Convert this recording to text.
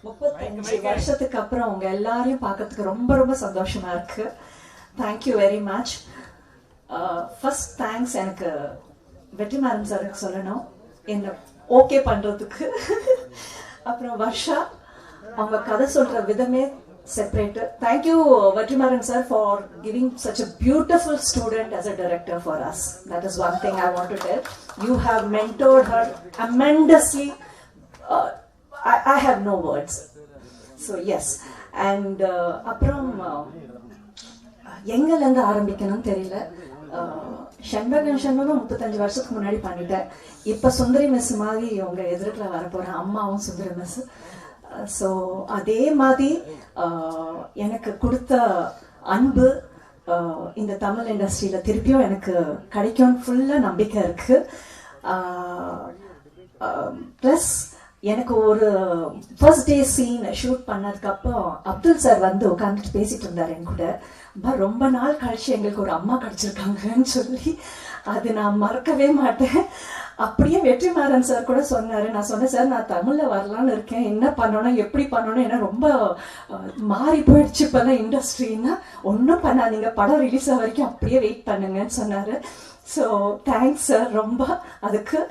35 வருஷத்துக்கு அப்புறம் உங்க எல்லாரையும் பார்க்கறதுக்கு ரொம்ப ரொம்ப சந்தோஷமா இருக்கு. Thank you very much. First thanks எனக்கு வெற்றிமாறன் சாருக்கு சொல்லணும், என்ன ஓகே பண்றதுக்கு. அப்புறம் வர்ஷா, அவங்க கதை சொல்ற விதமே separate. Thank you Vetrimaran sir for giving such a beautiful student as a director for us. That is one thing I want to tell. You have mentored her tremendously. I have no words. So yes. And அப்புறம் எங்கல இருந்து ஆரம்பிக்கணும்னு தெரியல. ஷண்பகன் 35 வருஷத்துக்கு முன்னாடி பண்ணிட்டேன். இப்ப சுந்தரி miss மாதிரி உங்க எதிர்க்கல வர போறேன், அம்மாவும் சுந்தரி மிஸ். ஸோ அதே மாதிரி எனக்கு கொடுத்த அன்பு இந்த தமிழ் இண்டஸ்ட்ரியில் திருப்பியும் எனக்கு கிடைக்கும்னு ஃபுல்லாக நம்பிக்கை இருக்கு. ப்ளஸ் எனக்கு ஒரு ஃபர்ஸ்ட் டே சீன் ஷூட் பண்ணதுக்கப்புறம் அப்துல் சார் வந்து உட்காந்துட்டு பேசிட்டு இருந்தார் என் கூட. ரொம்ப நாள் கழிச்சு எங்களுக்கு ஒரு அம்மா கிடைச்சிருக்காங்கன்னு சொல்லி அது நான் மறக்கவே மாட்டேன். அப்படியே வெற்றிமாறன் சார் கூட சொன்னாரு. நான் சொன்னேன், சார் நான் தமிழ்ல வரலான்னு இருக்கேன், என்ன பண்ணணும் எப்படி பண்ணணும், ஏன்னா ரொம்ப மாறி போயிடுச்சு இப்பெல்லாம் இண்டஸ்ட்ரின்னா. ஒன்றும் பண்ணாதீங்க, படம் ரிலீஸ் ஆக வரைக்கும் அப்படியே வெயிட் பண்ணுங்கன்னு சொன்னாரு. ஸோ தேங்க்ஸ் சார் ரொம்ப அதுக்கு.